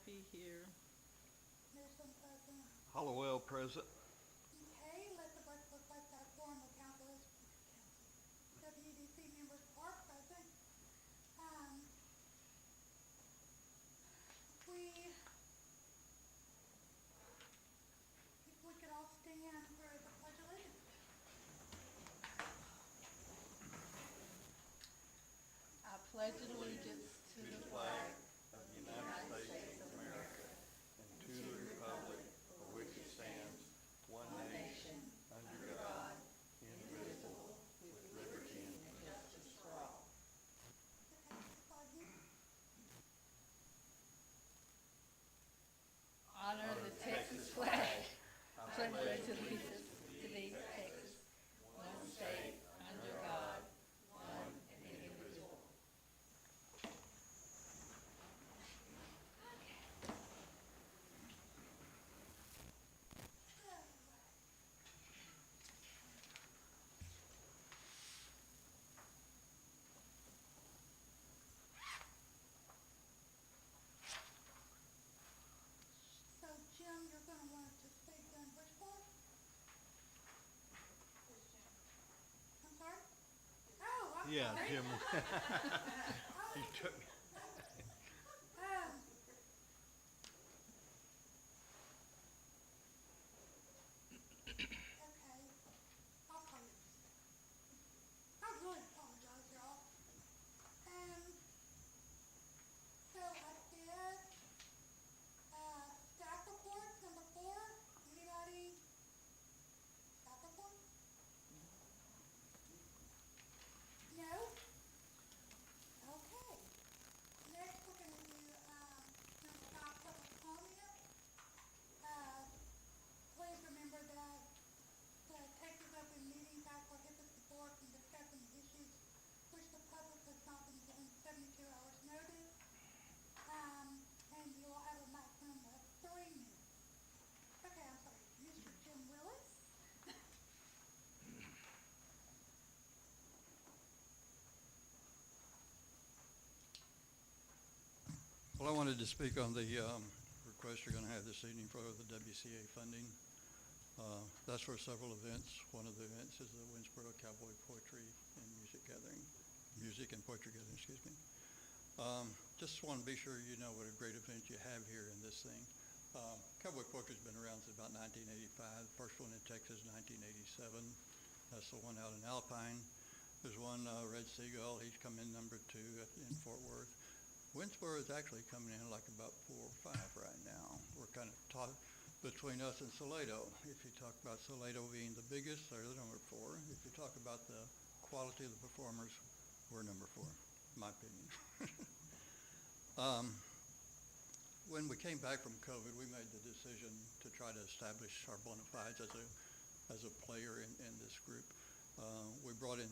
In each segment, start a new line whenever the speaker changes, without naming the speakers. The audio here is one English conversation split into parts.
Murphy here.
Newsom present.
Hollowell present.
Okay, let the record reflect that quorum of council is WDC members are present. Um, we, if we could all stand for the pledge of allegiance.
I pledge allegiance to
To
the
the
flag
flag of the United States of America and to the republic for which it stands, one nation, under God, indivisible, with liberty and justice for all.
Okay, before you.
honor the Texas flag. I pledge allegiance to these Texas, one state, under God, one and indivisible.
So Jim, you're gonna want to speak on which part? I'm sorry? Oh, I'm
Yeah,
sorry.
Jim.
Oh,
He took.
um, okay, I'll call you. I really apologize, y'all. So I did, staff report number 4. Anybody? Staff report? No? Okay. Next, we're gonna do, number 5, public comment. Uh, please remember that the Texas Open Meetings Act prohibits the board from discussing issues which the public has not been given 72 hours notice. And you will have a maximum of 3 minutes. Okay, I'm sorry, Mr. Jim Willis?
Well, I wanted to speak on the request you're going to have this evening for the WCA funding. That's for several events. One of the events is the Winnsboro Cowboy Poetry and Music Gathering. Music and Poetry Gathering, excuse me. Just want to be sure you know what a great event you have here in this thing. Cowboy Poetry's been around since about 1985. The first one in Texas, 1987. That's the one out in Alpine. There's one, Red Seagull. He's come in number 2 in Fort Worth. Winnsboro is actually coming in like about 4 or 5 right now. We're kind of between us and Salado. If you talk about Salado being the biggest, they're the number 4. If you talk about the quality of the performers, we're number 4, in my opinion. When we came back from COVID, we made the decision to try to establish our bona fides as a player in this group. We brought in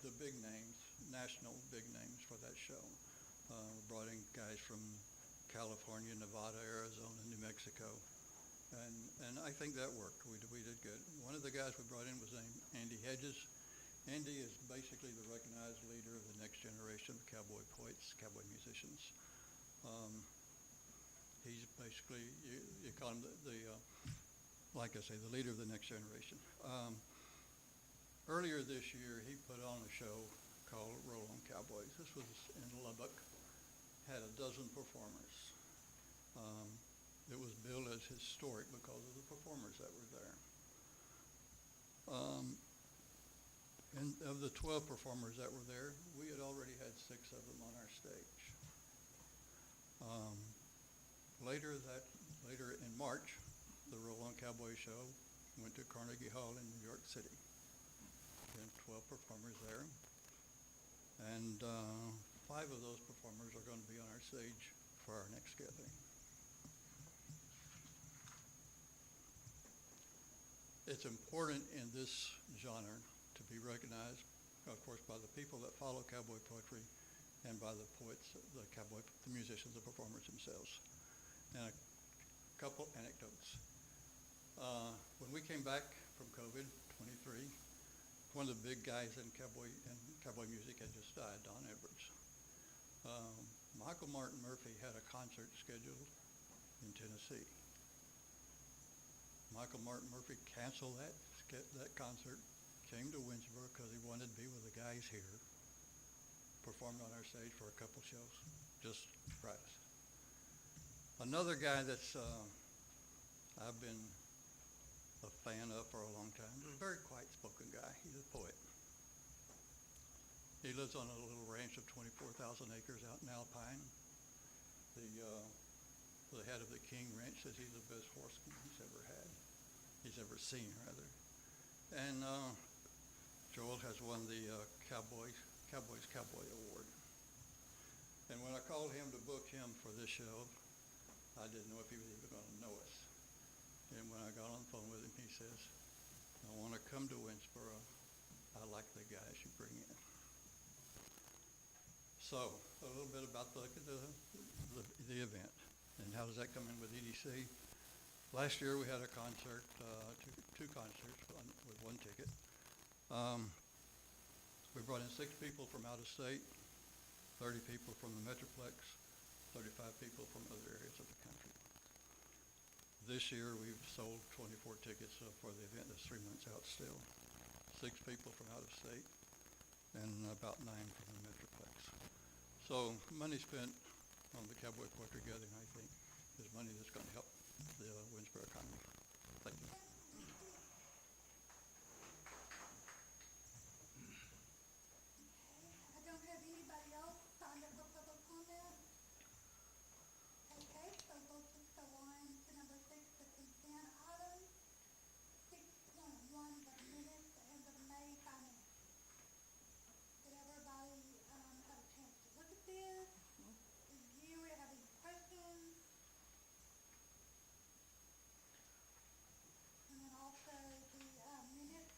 the big names, national big names for that show. We brought in guys from California, Nevada, Arizona, New Mexico, and I think that worked. We did good. One of the guys we brought in was named Andy Hedges. Andy is basically the recognized leader of the next generation of cowboy poets, cowboy musicians. He's basically, you call him like I say, the leader of the next generation. Earlier this year, he put on a show called Roll on Cowboys. This was in Lubbock. Had a dozen performers. It was billed as historic because of the performers that were there. And of the 12 performers that were there, we had already had 6 of them on our stage. Later in March, the Roll on Cowboy show went to Carnegie Hall in New York City. There were 12 performers there. And 5 of those performers are going to be on our stage for our next gathering. It's important in this genre to be recognized, of course, by the people that follow cowboy poetry and by the poets, the musicians, the performers themselves. And a couple anecdotes. When we came back from COVID, 23, one of the big guys in cowboy music had just died, Don Edwards. Michael Martin Murphy had a concert scheduled in Tennessee. Michael Martin Murphy canceled that concert, came to Winnsboro because he wanted to be with the guys here, performed on our stage for a couple shows, just surprise. Another guy that's I've been a fan of for a long time, a very quiet-spoken guy. He's a poet. He lives on a little ranch of 24,000 acres out in Alpine. The head of the King Ranch says he's the best horseman he's ever seen, rather. And Joel has won the Cowboys Cowboy Award. And when I called him to book him for this show, I didn't know if he was even going to know us. And when I got on the phone with him, he says, I want to come to Winnsboro. I like the guys you bring in. So, a little bit about the event. And how does that come in with EDC? Last year we had a concert, two concerts with one ticket. We brought in 6 people from out of state, 30 people from the Metroplex, 35 people from other areas of the country. This year we've sold 24 tickets for the event that's 3 months out still. 6 people from out of state and about 9 from the Metroplex. So money spent on the Cowboy Poetry Gathering, I think, is money that's going to help the Winnsboro economy. Thank you.
I don't have anybody else signed up for public comment. Okay, so we'll just go on to number 6, the consent item. 6.1, the minutes and the May finance. Did everybody have a chance to look at this? Review it, have any questions? And then also the minutes,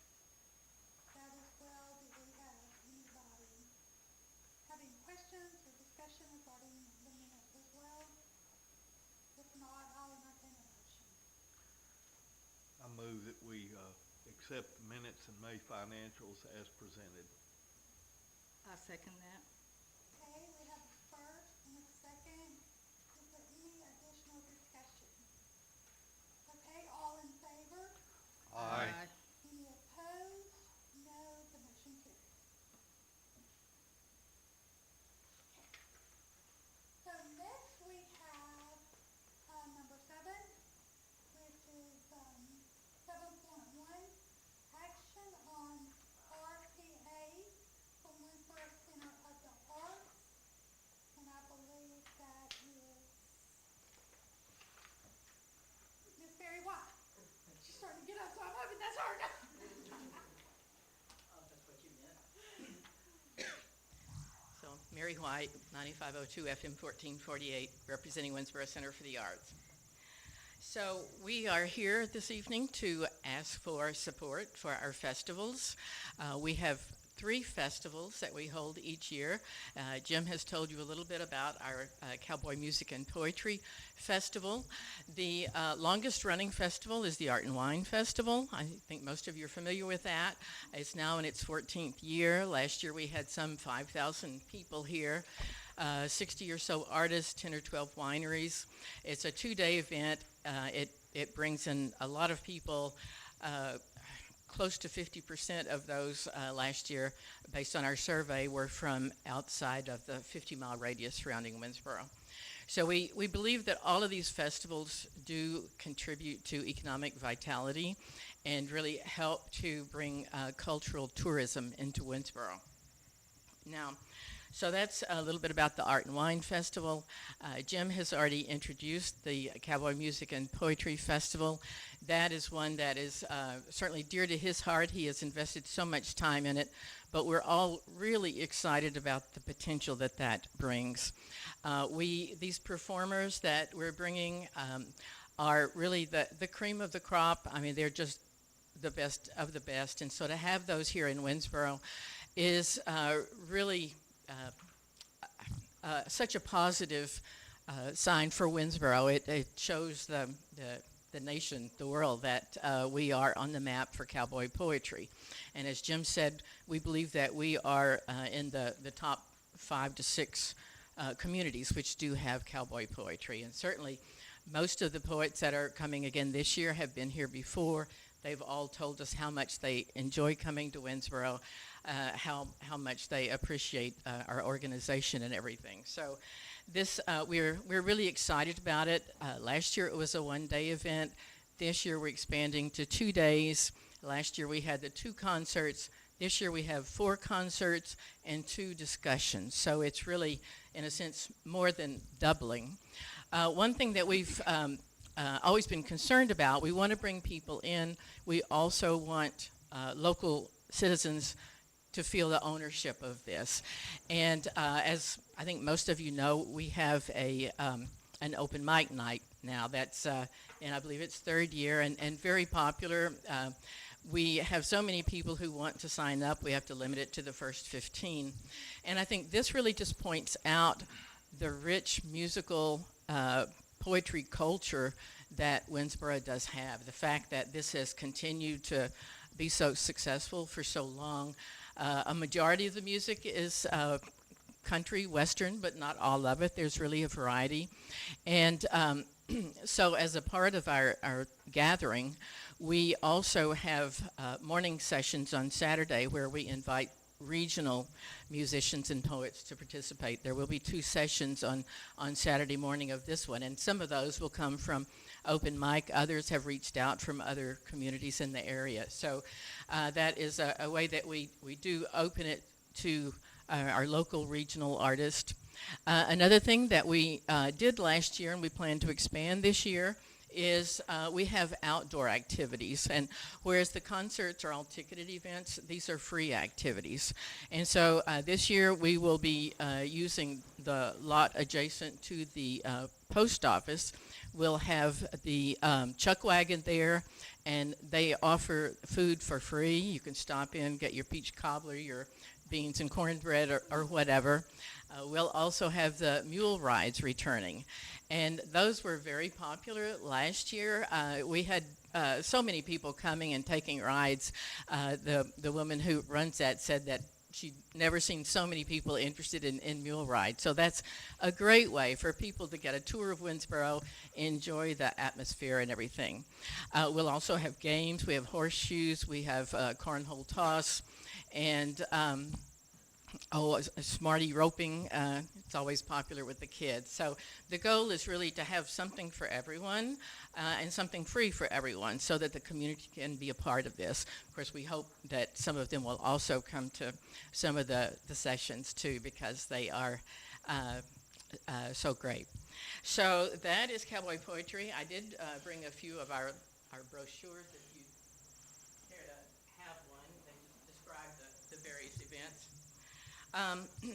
that as well. Did we have anybody have any questions or discussion regarding the minutes as well? If not, I'll entertain a motion.
I move that we accept the minutes and May financials as presented.
I second that.
Okay, we have a first and a second. Is there any additional discussion? Okay, all in favor?
Aye.
Any opposed? No, the motion carries. So next we have number 7, which is 7.1, action on RPA for Winnsboro Center of the Arts. And I believe that is Miss Mary White. She's starting to get up, so I'm hoping that's her.
That's what you meant. So, Mary White, 9502 FM 1448, representing Winnsboro Center for the Arts. So, we are here this evening to ask for support for our festivals. We have 3 festivals that we hold each year. Jim has told you a little bit about our Cowboy Music and Poetry Festival. The longest running festival is the Art and Wine Festival. I think most of you are familiar with that. It's now in its 14th year. Last year we had some 5,000 people here, 60 or so artists, 10 or 12 wineries. It's a 2-day event. It brings in a lot of people. Close to 50% of those last year, based on our survey, were from outside of the 50-mile radius surrounding Winnsboro. So we believe that all of these festivals do contribute to economic vitality and really help to bring cultural tourism into Winnsboro. Now, so that's a little bit about the Art and Wine Festival. Jim has already introduced the Cowboy Music and Poetry Festival. That is one that is certainly dear to his heart. He has invested so much time in it, but we're all really excited about the potential that that brings. These performers that we're bringing are really the cream of the crop. I mean, they're just the best of the best, and so to have those here in Winnsboro is really such a positive sign for Winnsboro. It shows the nation, the world, that we are on the map for cowboy poetry. And as Jim said, we believe that we are in the top 5 to 6 communities which do have cowboy poetry. And certainly most of the poets that are coming again this year have been here before. They've all told us how much they enjoy coming to Winnsboro, how much they appreciate our organization and everything. So this we're really excited about it. Last year it was a one-day event. This year we're expanding to 2 days. Last year we had the 2 concerts. This year we have 4 concerts and 2 discussions. So it's really, in a sense, more than doubling. One thing that we've always been concerned about, we want to bring people in. We also want local citizens to feel the ownership of this. And as I think most of you know, we have an open mic night now. That's, and I believe it's 3rd year and very popular. We have so many people who want to sign up, we have to limit it to the first 15. And I think this really just points out the rich musical poetry culture that Winnsboro does have. The fact that this has continued to be so successful for so long. A majority of the music is country, western, but not all of it. There's really a variety. And so as a part of our gathering, we also have morning sessions on Saturday where we invite regional musicians and poets to participate. There will be 2 sessions on Saturday morning of this one, and some of those will come from open mic. Others have reached out from other communities in the area. So that is a way that we do open it to our local regional artists. Another thing that we did last year and we plan to expand this year is we have outdoor activities, and whereas the concerts are all ticketed events, these are free activities. And so this year we will be using the lot adjacent to the post office. We'll have the chuck wagon there, and they offer food for free. You can stop in, get your peach cobbler, your beans and cornbread, or whatever. We'll also have the mule rides returning. And those were very popular last year. We had so many people coming and taking rides. The woman who runs that said that she'd never seen so many people interested in mule rides. So that's a great way for people to get a tour of Winnsboro, enjoy the atmosphere and everything. We'll also have games. We have horseshoes. We have cornhole toss. And smarty roping. It's always popular with the kids. So the goal is really to have something for everyone and something free for everyone so that the community can be a part of this. Of course, we hope that some of them will also come to some of the sessions too, because they are so great. So that is Cowboy Poetry. I did bring a few of our brochures if you care to have one. They describe the various events.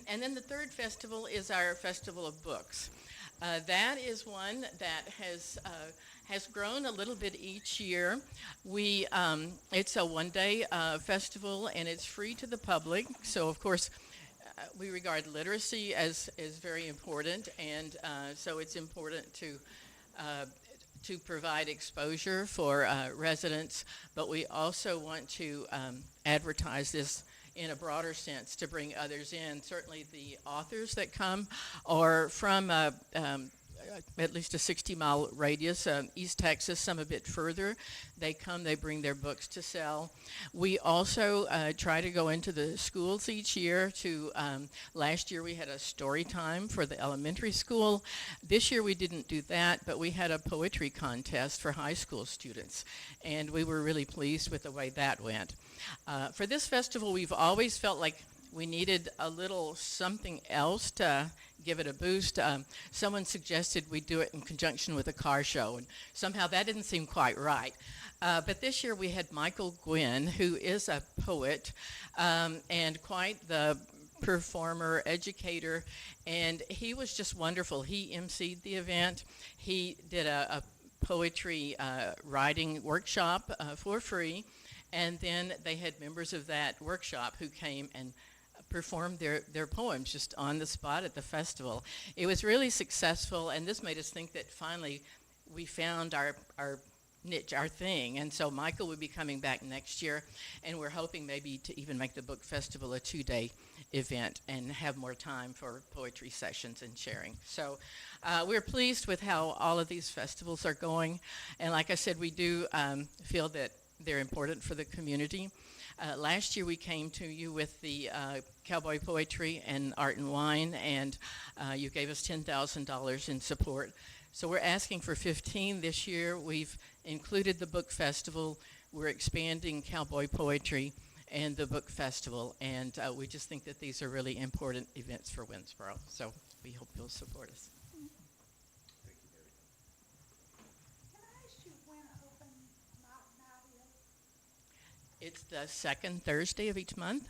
And then the third festival is our Festival of Books. That is one that has grown a little bit each year. It's a one-day festival, and it's free to the public. So, of course, we regard literacy as very important, and so it's important to provide exposure for residents. But we also want to advertise this in a broader sense to bring others in. Certainly the authors that come are from at least a 60-mile radius, East Texas, some a bit further. They come, they bring their books to sell. We also try to go into the schools each year to, last year we had a story time for the elementary school. This year we didn't do that, but we had a poetry contest for high school students, and we were really pleased with the way that went. For this festival, we've always felt like we needed a little something else to give it a boost. Someone suggested we do it in conjunction with a car show, and somehow that didn't seem quite right. But this year we had Michael Gwynn, who is a poet and quite the performer, educator, and he was just wonderful. He emceed the event. He did a poetry writing workshop for free, and then they had members of that workshop who came and performed their poems just on the spot at the festival. It was really successful, and this made us think that finally we found our niche, our thing. And so Michael will be coming back next year, and we're hoping maybe to even make the book festival a 2-day event and have more time for poetry sessions and sharing. So we're pleased with how all of these festivals are going. And like I said, we do feel that they're important for the community. Last year we came to you with the cowboy poetry and art and wine, and you gave us $10,000 in support. So we're asking for 15 this year. We've included the book festival. We're expanding cowboy poetry and the book festival, and we just think that these are really important events for Winnsboro. So we hope you'll support us.
Thank you, Mary.
Can I ask you when open night is?
It's the second Thursday of each month.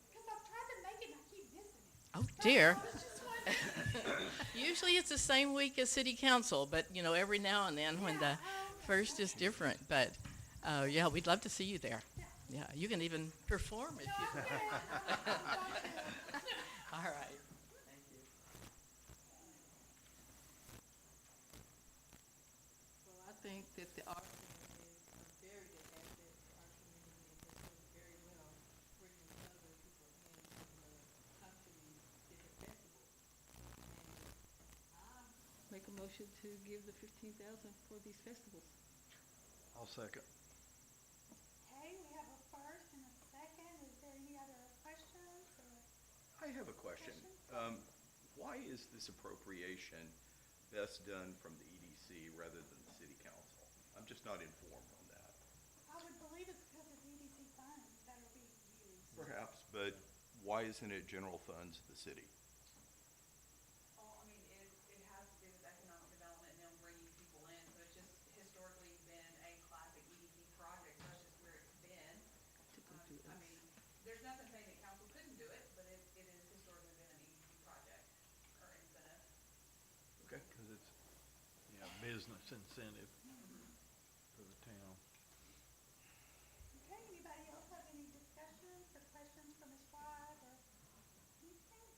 Because I've tried to make it and I keep missing it.
Oh, dear.
I was just wondering.
Usually it's the same week as city council, but, you know, every now and then when the first is different. But, yeah, we'd love to see you there. Yeah, you can even perform if you All right. Thank you.
Well, I think that the art center is a very good asset to our community and has done very well bringing other people in from the country, different festivals. And I make a motion to give the 15,000 for these festivals.
I'll second.
Okay, we have a first and a second. Is there any other questions or?
I have a question. Why is this appropriation best done from the EDC rather than the city council? I'm just not informed on that.
I would believe it's because of EDC funds that are being used.
Perhaps, but why isn't it general funds of the city?
Well, I mean, it has to do with economic development and them bringing people in, so it's just historically been a classic EDC project, that's just where it's been. I mean, there's nothing saying that council couldn't do it, but it has historically been an EDC project, or incentive.
Okay.
Because it's, business incentive for the town.
Okay, anybody else have any discussions or questions for Ms. Wise or anything?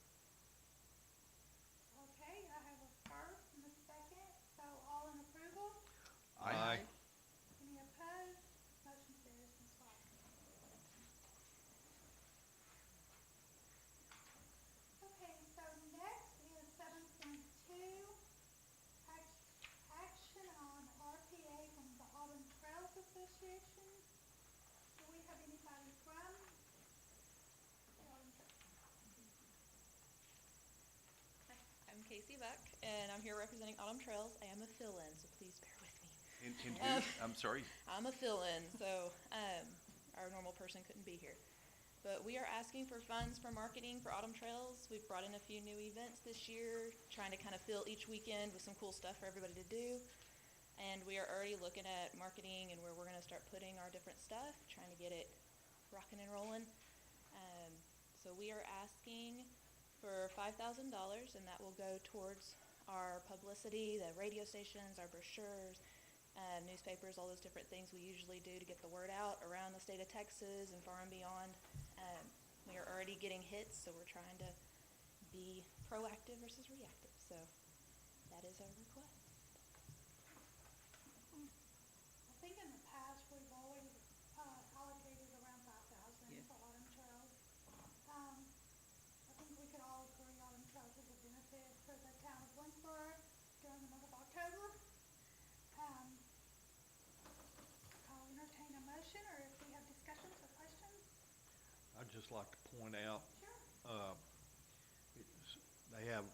Okay, I have a first and a second, so all in approval?
Aye.
Any opposed? Motion carries, Ms. Wise. Okay, so next is 7.2, action on RPA from the Auburn Trails Association. Do we have anybody from the Auburn Trails?
I'm Casey Buck, and I'm here representing Autumn Trails. I am a fill-in, so please bear with me.
And who, I'm sorry,
I'm a fill-in, so our normal person couldn't be here. But we are asking for funds for marketing for Autumn Trails. We've brought in a few new events this year, trying to kind of fill each weekend with some cool stuff for everybody to do. And we are already looking at marketing and where we're going to start putting our different stuff, trying to get it rocking and rolling. So we are asking for $5,000, and that will go towards our publicity, the radio stations, our brochures, newspapers, all those different things we usually do to get the word out around the state of Texas and far and beyond. We are already getting hits, so we're trying to be proactive versus reactive. So that is our request.
I think in the past, we've always allocated around 5,000
Yeah.
for Autumn Trails. I think we could all agree Autumn Trails is a benefit for the town of Winnsboro during the month of October. I'll entertain a motion, or if we have discussions or questions.
I'd just like to point out,
Sure.
they have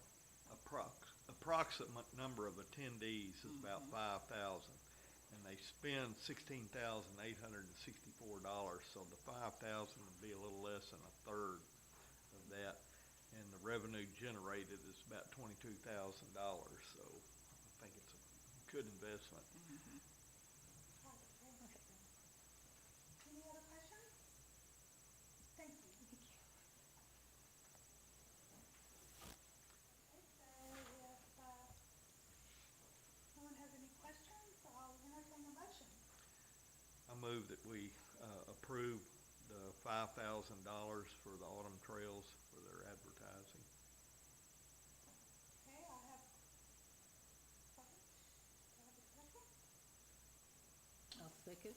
approximate number of attendees is about 5,000. And they spend $16,864, so the 5,000 would be a little less than a third of that. And the revenue generated is about $22,000, so I think it's a good investment.
Any other questions? Thank you. Okay, so if no one has any questions, I'll entertain a motion.
I move that we approve the $5,000 for the Autumn Trails for their advertising.
Okay, I have, sorry, do I have a second?
Second?